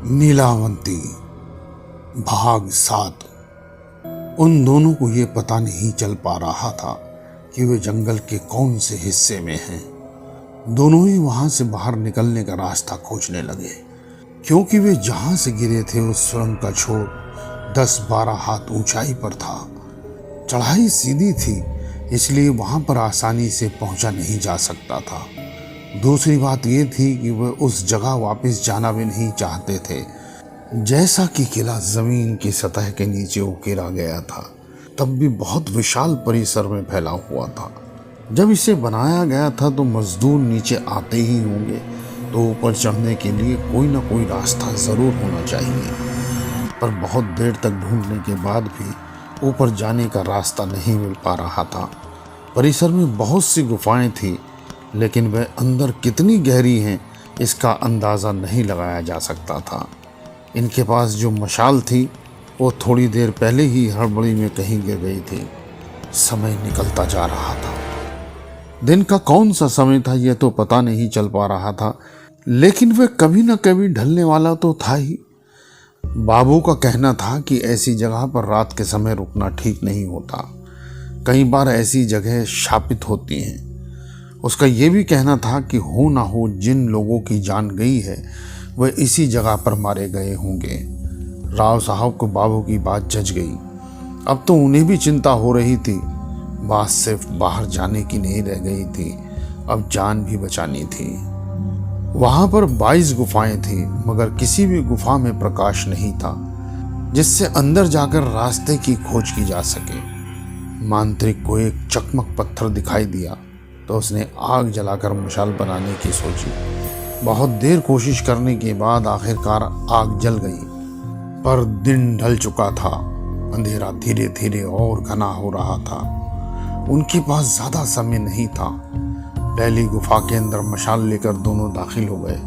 नीलावंती भाग 7। उन दोनों को ये पता नहीं चल पा रहा था कि वे जंगल के कौन से हिस्से में हैं। दोनों ही वहां से बाहर निकलने का रास्ता खोजने लगे, क्योंकि वे जहां से गिरे थे उस सुरंग का छोर 10-12 हाथ ऊंचाई पर था। चढ़ाई सीधी थी, इसलिए वहां पर आसानी से पहुंचा नहीं जा सकता था। दूसरी बात यह थी कि वे उस जगह वापस जाना भी नहीं चाहते थे। जैसा कि किला जमीन की सतह के नीचे उकेरा गया था, तब भी बहुत विशाल परिसर में फैला हुआ था। जब इसे बनाया गया था तो मजदूर नीचे आते ही होंगे, तो ऊपर चढ़ने के लिए कोई ना कोई रास्ता जरूर होना चाहिए। पर बहुत देर तक ढूंढने के बाद भी ऊपर जाने का रास्ता नहीं मिल पा रहा था। परिसर में बहुत सी गुफाएं थी, लेकिन वह अंदर कितनी गहरी हैं इसका अंदाज़ा नहीं लगाया जा सकता था। इनके पास जो मशाल थी वो थोड़ी देर पहले ही हड़बड़ी में कहीं गिर गई थी। समय निकलता जा रहा था। दिन का कौन सा समय था यह तो पता नहीं चल पा रहा था, लेकिन वह कभी न कभी ढलने वाला तो था ही। बाबू का कहना था कि ऐसी जगह पर रात के समय रुकना ठीक नहीं होता। कई बार ऐसी जगह शापित होती हैं। उसका यह भी कहना था कि हो ना हो जिन लोगों की जान गई है वह इसी जगह पर मारे गए होंगे। राव साहब को बाबू की बात जच गई। अब तो उन्हें भी चिंता हो रही थी। बात सिर्फ बाहर जाने की नहीं रह गई थी, अब जान भी बचानी थी। वहां पर 22 गुफाएं थी, मगर किसी भी गुफा में प्रकाश नहीं था जिससे अंदर जाकर रास्ते की खोज की जा सके। मांत्रिक को एक चकमक पत्थर दिखाई दिया तो उसने आग जलाकर मशाल बनाने की सोची। बहुत देर कोशिश करने के बाद आखिरकार आग जल गई, पर दिन ढल चुका था। अंधेरा धीरे धीरे और घना हो रहा था। उनके पास ज्यादा समय नहीं था। पहली गुफा के अंदर मशाल लेकर दोनों दाखिल हो गए।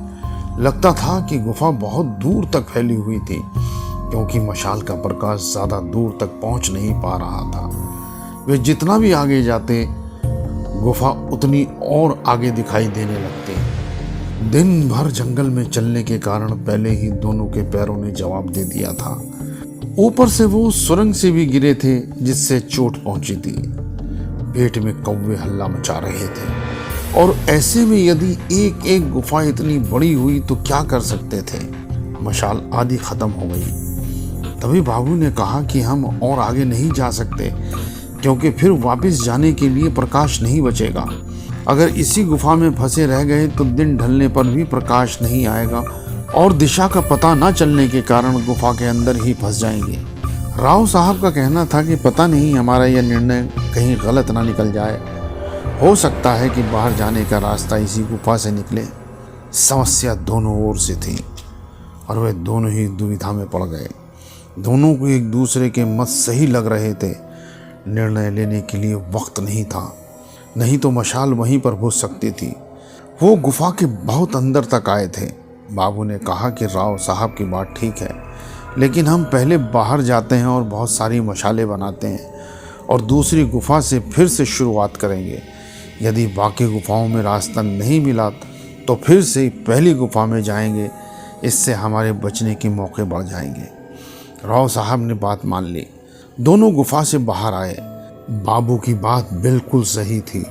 लगता था कि गुफा बहुत दूर तक फैली हुई थी, क्योंकि मशाल का प्रकाश ज्यादा दूर तक पहुंच नहीं पा रहा था। वे जितना भी आगे जाते गुफा उतनी और आगे दिखाई देने लगती। दिन भर जंगल में चलने के कारण पहले ही दोनों के पैरों ने जवाब दे दिया था। ऊपर से वो सुरंग से भी गिरे थे जिससे चोट पहुंची थी। पेट में कौवे हल्ला मचा रहे थे, और ऐसे में यदि एक एक गुफा इतनी बड़ी हुई तो क्या कर सकते थे। मशाल आधी खत्म हो गई। तभी बाबू ने कहा कि हम और आगे नहीं जा सकते, क्योंकि फिर वापस जाने के लिए प्रकाश नहीं बचेगा। अगर इसी गुफा में फंसे रह गए तो दिन ढलने पर भी प्रकाश नहीं आएगा और दिशा का पता न चलने के कारण गुफा के अंदर ही फंस जाएंगे। राव साहब का कहना था कि पता नहीं हमारा यह निर्णय कहीं गलत ना निकल जाए। हो सकता है कि बाहर जाने का रास्ता इसी गुफा से निकले। समस्या दोनों ओर से थी और वे दोनों ही दुविधा में पड़ गए। दोनों को एक दूसरे के मत सही लग रहे थे। निर्णय लेने के लिए वक्त नहीं था, नहीं तो मशाल वहीं पर बुझ सकती थी। वो गुफा के बहुत अंदर तक आए थे। बाबू ने कहा कि राव साहब की बात ठीक है, लेकिन हम पहले बाहर जाते हैं और बहुत सारी मशालें बनाते हैं और दूसरी गुफा से फिर से शुरुआत करेंगे। यदि बाकी गुफाओं में रास्ता नहीं मिला तो फिर से पहली गुफा में जाएंगे। इससे हमारे बचने के मौके बढ़ जाएंगे। राव साहब ने बात मान ली। दोनों गुफा से बाहर आए। बाबू की बात बिल्कुल सही थी,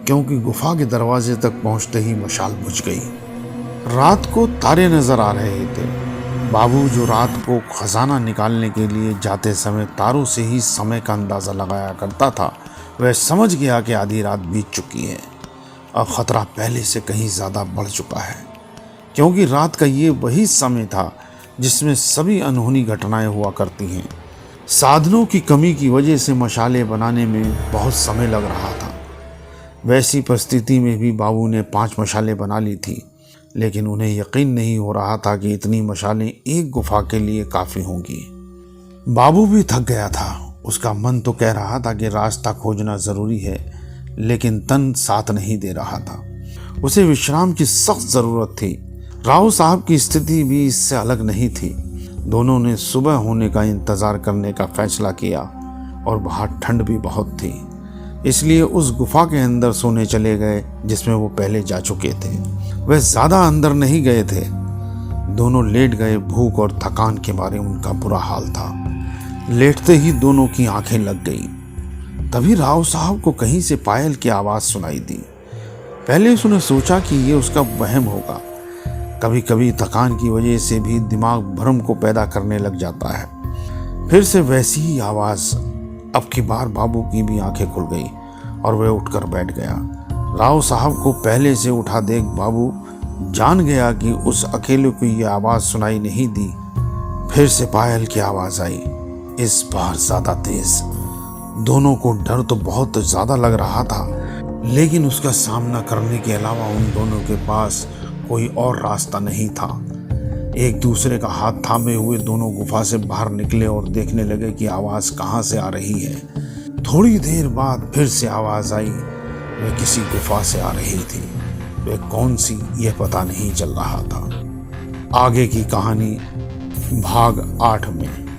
क्योंकि गुफा के दरवाजे तक पहुंचते ही मशाल बुझ गई। रात को तारे नजर आ रहे थे। बाबू जो रात को खजाना निकालने के लिए जाते समय तारों से ही समय का अंदाजा लगाया करता था, वह समझ गया कि आधी रात बीत चुकी है। अब खतरा पहले से कहीं ज्यादा बढ़ चुका है, क्योंकि रात का ये वही समय था जिसमें सभी अनहोनी घटनाएं हुआ करती हैं। साधनों की कमी की वजह से मशालें बनाने में बहुत समय लग रहा था। वैसी परिस्थिति में भी बाबू ने 5 मशालें बना ली थी, लेकिन उन्हें यकीन नहीं हो रहा था कि इतनी मशालें एक गुफा के लिए काफ़ी होंगी। बाबू भी थक गया था। उसका मन तो कह रहा था कि रास्ता खोजना ज़रूरी है, लेकिन तन साथ नहीं दे रहा था। उसे विश्राम की सख्त ज़रूरत थी। राव साहब की स्थिति भी इससे अलग नहीं थी। दोनों ने सुबह होने का इंतज़ार करने का फैसला किया, और बाहर ठंड भी बहुत थी, इसलिए उस गुफा के अंदर सोने चले गए जिसमें वो पहले जा चुके थे। वे ज़्यादा अंदर नहीं गए थे। दोनों लेट गए। भूख और थकान के बारे में उनका बुरा हाल था। लेटते ही दोनों की आंखें लग गई। तभी राव साहब को कहीं से पायल की आवाज़ सुनाई दी। पहले उसने सोचा कि ये उसका वहम होगा। कभी कभी थकान की वजह से भी दिमाग भ्रम को पैदा करने लग जाता है। फिर से वैसी ही आवाज़। अब की बार बाबू की भी आंखें खुल गई और वह उठकर बैठ गया। राव साहब को पहले से उठा देख बाबू जान गया कि उस अकेले को ये आवाज़ सुनाई नहीं दी। फिर से पायल की आवाज़ आई, इस बार ज़्यादा तेज। दोनों को डर तो बहुत ज़्यादा लग रहा था, लेकिन उसका सामना करने के अलावा उन दोनों के पास कोई और रास्ता नहीं था। एक दूसरे का हाथ थामे हुए दोनों गुफा से बाहर निकले और देखने लगे कि आवाज़ कहाँ से आ रही है। थोड़ी देर बाद फिर से आवाज़ आई। वह किसी गुफा से आ रही थी। वह कौन सी यह पता नहीं चल रहा था। आगे की कहानी भाग 8 में।